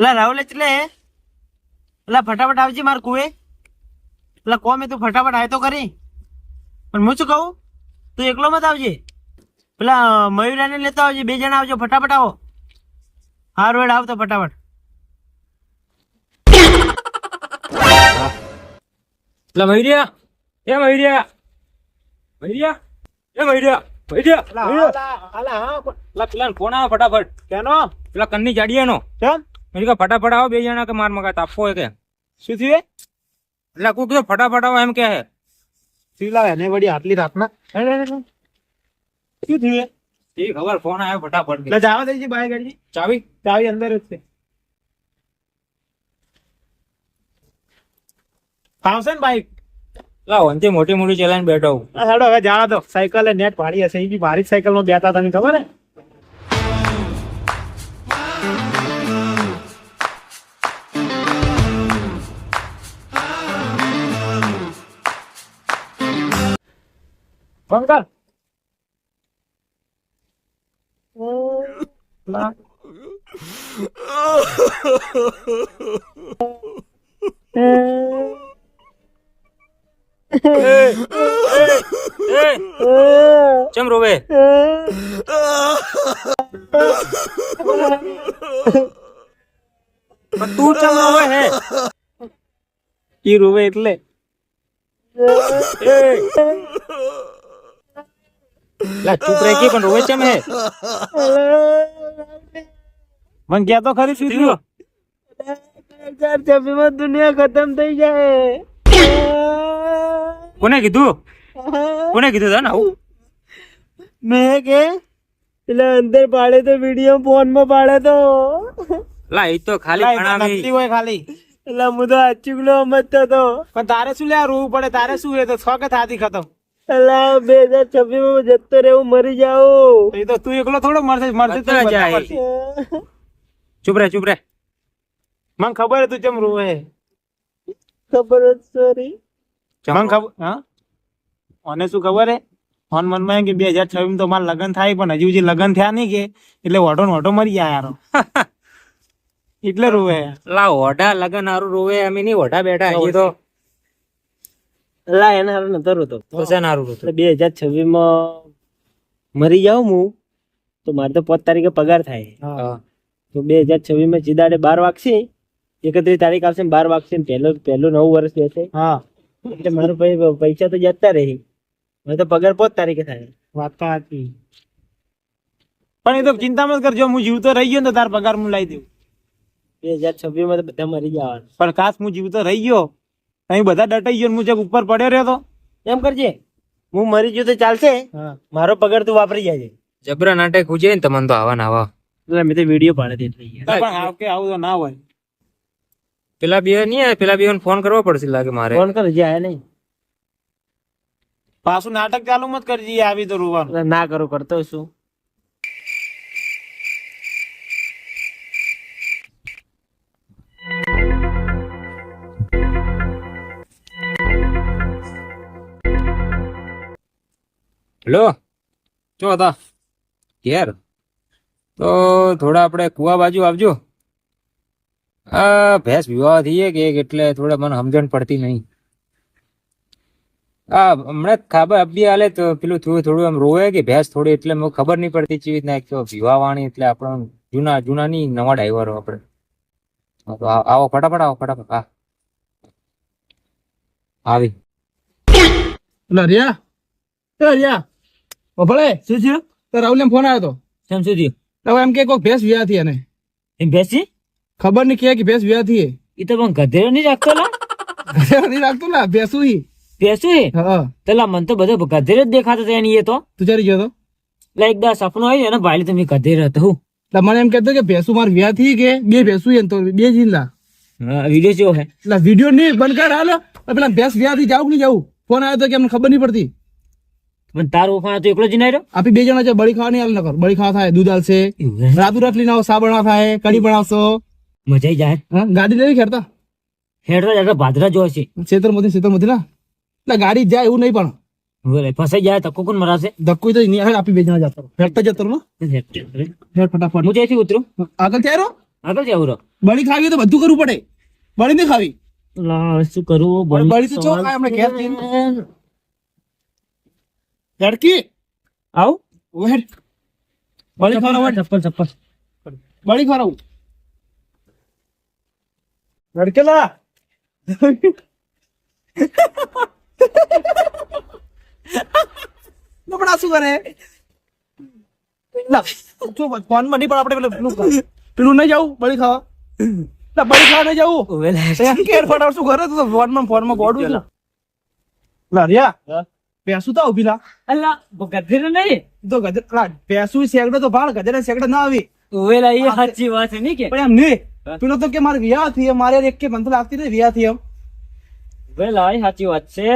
એટલે રાહુલ એટલે એટલે ફટાફટ આવજે માર કુએ. એટલે કોમે તું ફટાફટ આય તો કરી. પણ હું શું કહું, તું એકલો મત આવજે, પેલા મયુરાને લેતા આવજે. 2 જણા આવજો, ફટાફટ આવો. હારું હેડ આવતો ફટાફટ. એટલે મયુરિયા, એ મયુરિયા, મયુરિયા, એ મયુરિયા, મયુરિયા. પેલા ફોન આવે ફટાફટ. કેનો? પેલા કન્ની જાડીયાનો. કેમ? મેં કીધું ફટાફટ આવો 2 જણા કે માર મગા તાપવો હોય કે. શું થયું? એટલે કોઈ કીધું ફટાફટ આવો એમ કે હે. શિવલા એને વળી આટલી રાતના શું થયું? એ ખબર ફોન આવ્યો ફટાફટ. એટલે જવા દેજે બાય ગાડી. ચાવી ચાવી અંદર જ છે. ફાવશે ને બાઈક? લાવ અંતે મોટી મોટી ચલાવીને બેઠો હું. હેડો હવે જાવા દો. સાયકલ નેટ પાડી હશે. એ બી મારી સાયકલ માં બેતા તને ખબર હે? બંગાળ ચમ રોવે? પણ તું ચમ રોવે હે? ઈ રોવે એટલે લા ચૂપ રહી ગઈ પણ રોવે ચમ હે? મને ક્યાં તો ખરી શું થયું? દુનિયા ખતમ થઈ જાય. કોને કીધું? કોને કીધું તને આવું? મેં કે પેલા અંદર પાડે તો વિડીયો ફોન માં પાડે તો લા એ તો ખાલી નકલી હોય ખાલી. એટલે હું તો અચૂકલો સમજતો હતો. પણ તારે શું લે રોવું પડે? તારે શું એ તો છોકે થાતી ખતમ. એટલે 2026 માં જતો રહેવું, મરી જાવ. એ તો તું એકલો થોડો મરશે તો જાય. ચૂપ રહે ચૂપ રહે. મને ખબર હતું ચમ રોવે. ખબર જ સોરી. મને ખબર. હા મને શું ખબર હે? ફોન મનમાં એમ કે 2026 તો મારા લગ્ન થાય, પણ હજુ જે લગ્ન થયા નહીં કે એટલે ઓઢો ને ઓઢો મરી જાય યાર. એટલે રોવે. લા ઓઢા લગન હારું રોવે અમે નહીં ઓઢા બેઠા હજી તો. લા એને હારું નતો રોતો. તો છે હારું રોતો. 2026 માં મરી જાઉં હું તો મારે તો 5 તારીખે પગાર થાય. તો 2026 માં જીદાડે 12 વાગશે, 31 તારીખ આવશે, 12 વાગશે, પહેલું 9 વર્ષ બેસે. હા એટલે મારું પૈસા તો જતા રહી. હવે તો પગાર 5 તારીખે થાય. વાત તો સાચી. પણ એ તો ચિંતા મત કરજો, હું જીવતો રહી ગયો ને તો તાર પગાર હું લાવી દઉં. 2026 માં તો બધા મરી જવાનું. પણ ખાસ હું જીવતો રહી ગયો, અહીં બધા ડટાઈ ગયો, હું જગ ઉપર પડ્યો રહ્યો તો એમ કરજે. હું મરી ગયો તો ચાલશે, મારો પગાર તું વાપરી જાય. જબરા નાટક ખૂજે ને તમને તો આવા ના આવા. મેં તો વિડીયો પાડે પણ આવું તો ના હોય. પેલા બે નહીં, પેલા બે ફોન કરવો પડશે લાગે મારે. ફોન કરજે. આયા નહીં પાછું નાટક ચાલુ મત કરજે. આવી તો રોવાનું ના કરું. કરતો શું? હેલો, ચો હતા ઘેર? તો થોડા આપણે કુવા બાજુ આવજો. ભેંસ વિવાહ થઈએ કે એટલે થોડા મને સમજણ પડતી નહીં. હમણાં ખબર અબી હાલે તો પેલું થોડું એમ રોવે કે ભેંસ થોડી, એટલે મને ખબર નહીં પડતી ચીવી રીતના. એક તો વિવાહ વાણી એટલે આપણો જૂના ની નવા ડ્રાઈવરો આપણે. તો આવો ફટાફટ, આવો ફટાફટ. હા આવી. રિયા ભલે શું થયું? તો રાહુલ ફોન આવ્યો હતો. શું થયું? હવે એમ કે કોઈ ભેંસ વિવાહ થી એને એમ ભેંસી ખબર નહીં કે ભેંસ વિવાહ થી. એ તો પણ ગધેડો નહીં રાખતો લા. ગધેડો નહીં રાખતો લા, ભેંસું હી. ભેંસું હે? હા. પેલા મને તો બધો ગધેડો જ દેખાતો હતો એની. એ તો તું ચાલી ગયો તો લાઈક દા સપનું આવ્યું ને ભાઈ તમે ગધેડો હતો. એટલે મને એમ કહેતો કે ભેંસું મારી વિવાહ થી કે 2 ભેંસું એમ તો 2 જિલ્લા. વિડીયો જેવો હે. એટલે વિડીયો નહીં બંધ કર. હાલો પેલા ભેંસ વિવાહ થી જાવ કે નહીં જવું? ફોન આવ્યો તો કે અમને ખબર નહીં પડતી. પણ તારો ફોન તો એકલો જ નહીં આવ્યો? આપી 2 જણા છે. બળી ખાવા નહીં હાલ નકર. બળી ખાવા થાય, દૂધ હાલશે, રાતુ રાત લઈને આવો, સાબણા થાય, કઢી બનાવશો, મજા આવી જાય. હા ગાડી લેવી ખેડતા હેડો ભાદરા જો છે ક્ષેત્ર માંથી ના. એટલે ગાડી જાય એવું નહીં, પણ ફસાઈ જાય તો કોણ મરાશે? ધક્કો તો નહીં. આપી 2 જણા જતો હેડતા જતો ને. હેડ ફટાફટ. હું જઈથી ઉતરું આગળ ત્યાં આગળ જવું રહો. બળી ખાવી હોય તો બધું કરવું પડે, બળી નહીં ખાવી. લા શું કરું બળી તો ચો ખાય આપણે ઘેર જઈને. હેડકી આવ વેડ બળી ખાવ, ચપ્પલ બળી ખાવ હેડકેલા. લપડા શું કરે? લા શું ફોન માં નહીં પણ આપણે પેલું નહીં જવું બળી ખાવા. લા બળી ખાવા નહીં જવું. કેર ફટાફટ શું કરે તું તો ફોન માં ગોડું છું. લા રિયા પેસું તો ઉભી લા. અલ્લા ગધેર નહીં તો ગધેર લા પેસું સેગડો તો ભાળ ગધેર સેગડો ના આવી. ઓવેલા એ સાચી વાત છે નહીં કે પણ એમ નહીં પેલો તો કે મારે વિયા થી મારે એક કે મને તો લાગતી નહીં વિયા થી એમ. ઓવેલા એ સાચી વાત છે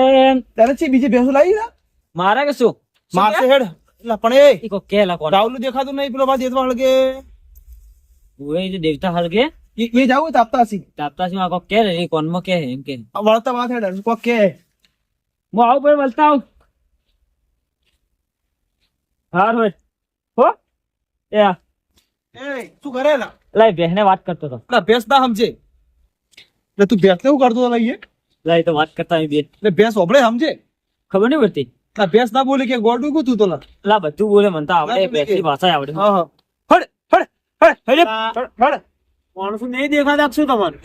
તારે છે બીજે ભેંસો લાવી ના મારા કે શું મારશે હેડ. લા પણ એ ઈ કો કેલા કોણ રાહુલ દેખાતું નહીં પેલો બાદ દેતવા હળગે ઓએ જે દેવતા હલગે એ જાવું તો આપતા હસી તાપતા શું આ કો કે રે કોણ માં કે એમ કે વળતા વાત હેડ કોક કે હું આવું પર વલતા આવું હાર હોય હો એ આ એ શું કરે લા? લાઈ બહેને વાત કરતો તો લા ભેંસ ના સમજે એટલે તું ભેંસ કેવું કરતો લઈએ લાઈ તો વાત કરતા બે એટલે ભેંસ ઓબળે સમજે. ખબર નહીં પડતી લા ભેંસ ના બોલે કે ગોડું કું તું તો લા. લા બધું બોલે મને તો આવડે બેસી ભાષા આવડે હા હા હડ હડ હડ હડ હડ માણસો નહીં દેખાતા શું તમારે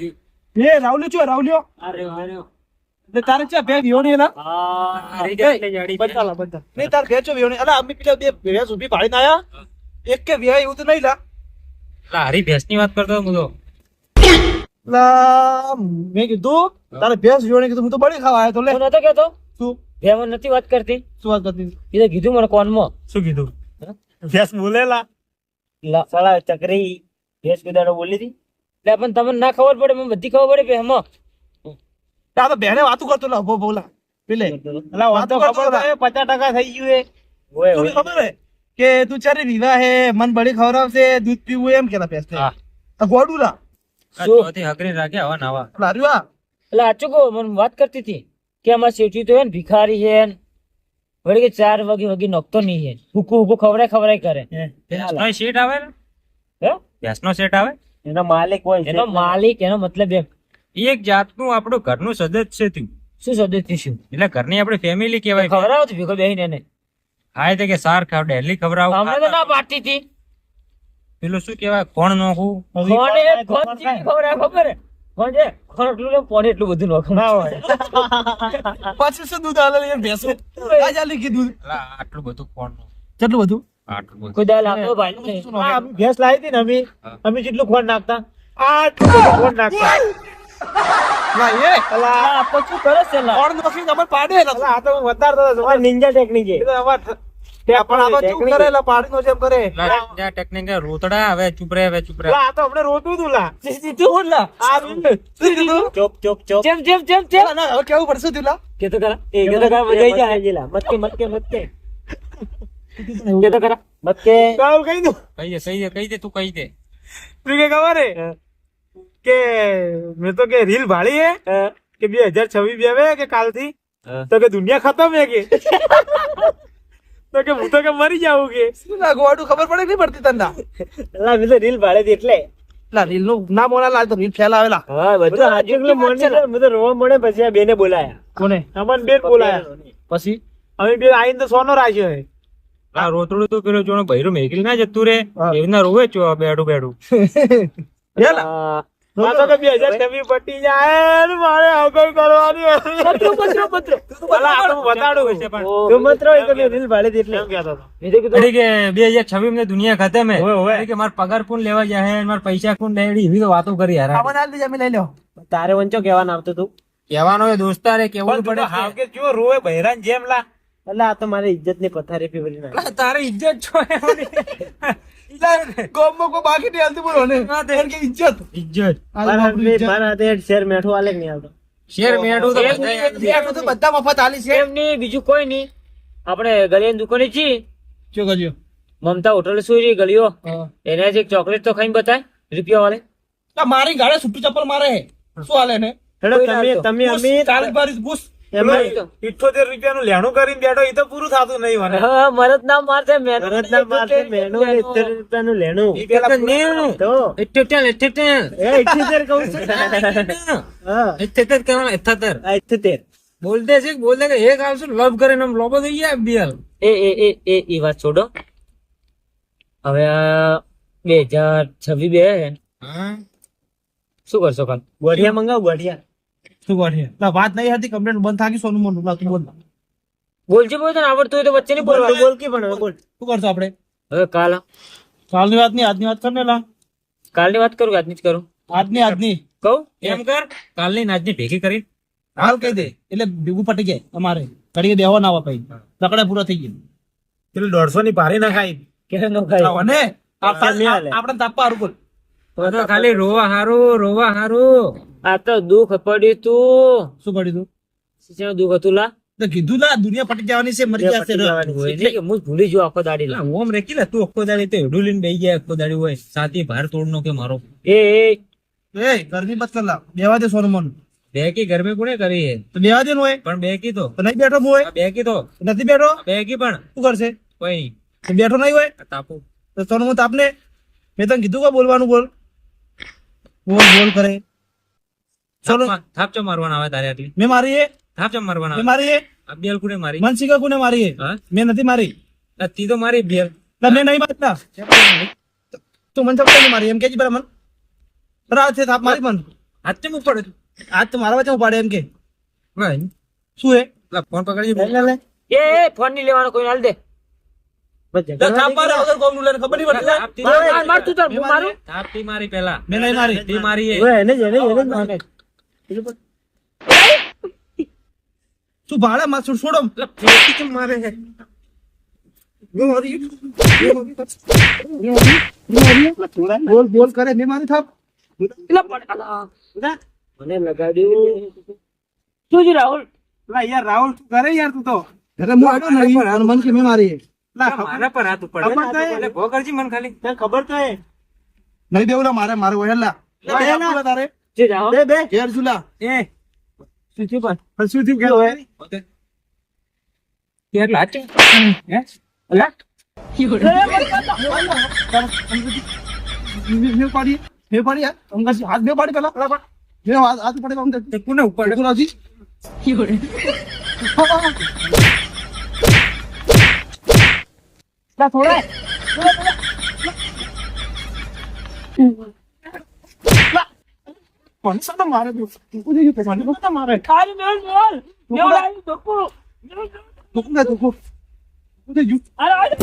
એ રાહુલ છો રાહુલ્યો અરે અરે એટલે તારે છે ભેંસ વિયોણી એલા આ બધા લા બધા નહીં તાર ભેંસો વિયોણી અલા અમે પેલા બે ભેંસ ઊભી પાડીને આયા એક કે વિયા એવું તો નહીં લા. લા હરી ભેંસ ની વાત કરતો હું તો. લા મેં કીધું તારે ભેંસ વિયોણી કીધું હું તો બળી ખાવા આવ્યો તો લે. હું નતો કેતો શું ભેમન નથી વાત કરતી શું વાત કરતી? એ તો કીધું મને કોનમાં શું કીધું? ભેંસ બોલેલા લા સાલા ચકરી ભેંસ કીધાડો બોલી હતી એટલે પણ તમને ના ખબર પડે મને બધી ખબર પડે ભેમો આ તો બેને વાતું કરતો લા ભો બોલા પેલે અલા વાતો કરતો 50% થઈ ગયું એ ઓય તું ખબર હે કે તું ચારે વિવાહ હે મન બળી ખવડાવશે દૂધ પીવું એમ કેતા ભેંસ હા. આ ગોડું લા આ ચોથી હકરી રાખ્યા હવા નાવા. લાર્યું આ એટલે આચું કહો મને વાત કરતી હતી કે અમાર શેઠી તો હે ને ભિખારી છે ને વળી કે 4 વાગે નોખતો નહીં હે હુકુ ખવડાય કરે ભેંસનો સેટ આવે ને, હે ભેંસનો સેટ આવે. એનો માલિક હોય એનો માલિક એનો મતલબ એમ એ એક જાતનું આપણું ઘરનું સદસ્ય છે તું. શું સદસ્ય શું એટલે ઘરની આપણી ફેમિલી કહેવાય. ખવડાવો તો ભીખો બેહીને એને હા તે કે સાર ખાવ ડેલી ખવડાવ. અમને તો ના પાડતી હતી પેલું શું કહેવાય કોણ નોખું. કોણે કોણ ચીજ ખવડાવે ખબર હે કોણ છે કોણ એટલું ને કોણે એટલું બધું નોખું ના હોય પછી શું દૂધ આલે યાર ભેંસો આ ચાલી કીધું લા આટલું બધું કોણ નું? કેટલું બધું આટલું બધું. કોઈ દાલ આપો ભાઈ અમે ભેંસ લાવી હતી ને અમે જેટલું ખોણ નાખતા આટલું ખોણ નાખતા ના એ અલા આપો શું કરે છે લા ખોણ નોખી ખબર પાડે આ તો હું વધારતો હતો તમારી નિંજા ટેકનિક છે પણ આમાં શું કરે લા પાડી નો જેમ કરે લા જ્યાં ટેકનિક રોતડા હવે ચૂપ રે હવે ચૂપ રે. આ તો આપણે રોતું તું લા સીધું લા ચોપ ચોપ ચોપ જેમ જેમ જેમ જેમ ના હવે કેવું પડશે તું લા કે તો કરા એ કે તો કરા મજા આવી જાય જીલા મત કે કે તો કરા મત કે કાલ કહી દઉં કહી દે તું કહી દે. તું કે ખબર હે કે મેં તો કે રીલ ભાળી હે કે 2026 બેવે કે કાલથી તો કે દુનિયા ખતમ હે કે તો કે હું તો કે મરી જાઉં કે શું ના ગોડું ખબર પડે કે નહીં પડતી તને લા મેં તો રીલ ભાડે દી એટલે લા રીલ નું ના બોલા લા તો રીલ ફેલાવેલા હા બધું હાજર એટલે મોને મેં તો રોવા મોને પછી આ બેને બોલાયા કોને અમન બેન બોલાયા પછી અમે બે આઈને તો સોનો રાખ્યો હે લા રોતડું તો પેલો જોણો બૈરું મેકલી ના જતું રે એવી ના રોવે ચો બેડું હેલા આ તો કે 2026 પટી જાય ને મારે આગળ કરવાની પત્રો અલા આ તો હું બતાડું તું મત્રો એ તો મેં રીલ ભાડે દી એટલે એમ કહેતો હતો મેં તો કીધું કે 2026 માં દુનિયા ખતમ હે. ઓય, ઓય. કે મારા પગાર કોણ લેવા જાય મારા પૈસા કોણ લેડી એવી તો વાતો કરી યાર. આમાં આલ દે અમે લઈ લો તારે વંચો કેવાનું આવતું તું કહેવાનો એ દોસ્તારે કેવું પડે હાવ કે જો રોવે બહેરાન જેમ લા એટલે આ તો મારી ઇજ્જત ની પથારી ફેવરી ના લા, તારી ઇજ્જત છો ગોમમાં કોઈ બાકી નહીં હાલતું બોલો ને કે ઇજ્જત ઇજ્જત મારા હાથે શેર મેઠું આલે કે નહીં આવતો શેર મેડું તો એમ બધાય નહીં, એમ તો બધા મફત આલી છે એમ નહીં બીજું કોઈ નહીં આપણે ગળિયાની દુકાને છીએ શું કર્યું મમતા હોટલ સુઈ રહી ગળીઓ એને એક ચોકલેટ તો ખાઈને બતાય રૂપિયા વાળે મારી ગાડે સુટ્ટી ચપ્પલ મારે હે શું હાલે ને હેડો તમે અમે ચાલીસ બારીસ બુશ એમાં 78 રૂપિયાનું લેણું કરીને બેઠો એ તો પૂરું થતું નહીં મને હા મરદ ના મારશે મેં ભરતના મારસે મેનું ને 70 રૂપિયાનું લેણું ઈ પેલા પૂરું- તો એ 78 કહું છું હા આ 78 બોલતે છે બોલતે કે એક આવશે લવ કરીને આમ લોબો થઈ ગયા બીએલ એ વાત છોડો હવે 2026 બે હે. શું કરશો કાલ ગોઠિયા મંગાવ ગોઠિયા શું કરે ના વાત નહીં હતી કમ્પ્લેન્ટ બંધ થાકી સોનું મોનું તું બોલ બોલજે બોલ તને આવડતું હોય તો વચ્ચે નહીં બોલવાનું. બોલ કે પણ હવે બોલ શું કરશો આપણે હવે કાલ કાલની વાત નહીં આજની વાત કર ને લા કાલની વાત કરું કે આજની જ કરું આજની કહું એમ કર કાલની નાચની ભેગી કરી હાલ કહી દે એટલે ભેગું પટી જાય અમારે ઘડીએ દેવો ના આવે પછી રકડા પૂરા થઈ ગયા પેલું 150 ની પારી ના ખાઈ કે ન ખાય અને નહીં હાલે. આપણે તાપવા હારું બોલ તો ખાલી રોવા હારું આ તો દુઃખ પડ્યું તું શું પડ્યું તું શેનું દુઃખ હતું લા તો કીધું ના દુનિયા પટી જવાની છે મરી જશે રે. એટલે કે હું ભૂલી ગયો આખો દાડી લા. ઓમ રેકી લે તું આખો દાડી તો એડું લઈને બેહી ગયા આખો દાડી હોય સાથી ભાર તોડનો કે મારો એ એ ગરમી બસ કર લા બેવા દે સોનું મોનું બેકી ઘરમે કોને કરી હે તો બેવા દે નું હોય પણ બેકી તો તો નહીં બેઠો હું હોય બેકી તો નથી બેઠો બેકી પણ શું કરશે કોઈ નહીં તો બેઠો નહીં હોય તાપુ તો સોનું મોન તાપને મેં તને કીધું કે બોલવાનું બોલ બોલ કરે ચલો થાપચો મારવાના આવે તારે આટલી મેં મારી એ થાપચો મારવાના મેં આવે મારી એ અબિયલ કુને મારી મનસિકા કોને મારી એ હા મેં નથી મારી તી તો મારી બેલ ના મેં નહીં મારતા તું મને ચપટા નહીં મારી એમ કે બરાબર મન બરાબર છે થાપ મારી મન હાથ ચમ પડે તું આજ તો મારા વચ્ચે ઉપાડે એમ કે ભાઈ શું હે લા ફોન પકડી લે લે લે એ ફોન નહીં લેવાનો કોઈ હાલ દે બસ ઝઘડવા થાપ મારે નહીં વગર કોમનું લઈને ખબર નહીં પડતી માર તું તાર હું મારું થાપતી મારી પેલા મેં નહીં મારી તી મારી હે ઓય, એને જ મારે. તું ભાડે માં છોડો લા ફેંકી કેમ મારે હે બોલ બોલ કરે મેં મારી થાપ પેલા પડ અલા. મને લગાડ્યું શું છે રાહુલ લા યાર રાહુલ તું કરે યાર તું તો અરે હું આડો નહીં અને મન કે મેં મારી લા મારા પર હાથ ઉપર ખબર તો હે. એટલે ભો કરજી મન ખાલી તને ખબર તો હે નહીં દેવું લા મારે મારે હોય લા તારે જે રાહુલ બે બે ઘેર જુલા એ શું થયું પણ? પણ શું થયું કે હવે એટલે હાથ ચમ હે અલા, મેં પાડી યાર અંગાસી હાથ બે પાડી પેલા મેં હાથ પાડી તો તે કોને ઉપર દેખો રાજી લા થોડા કોણ સાતો મારે તું ઉધી ગયો પેલા કોણ મારે ખાલી મેલ મેલ મેલ આવી દોપો તું ના તું ઉધી ગયો અરે અરે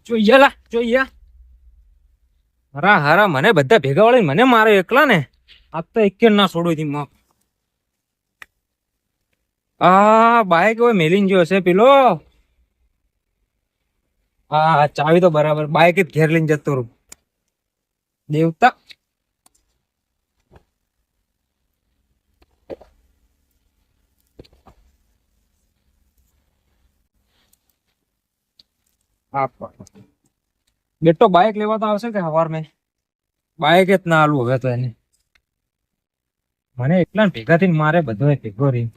જોઈએ લા જોઈએ હરા હરા મને બધા ભેગા વળીને મને મારે એકલા ને આ તો એક ના છોડું થી માપ આ બાઈક હવે મેલીન ગયો હશે પેલો આ ચાવી તો બરાબર બાઈક જ ઘેર લઈને જતો રહું દેવતા બેટો બાઈક લેવા તો આવશે કે સવાર મેં બાઈક જ ના આલું હવે તો એને મને એકલા ભેગા થઈને મારે બધો ભેગો રહી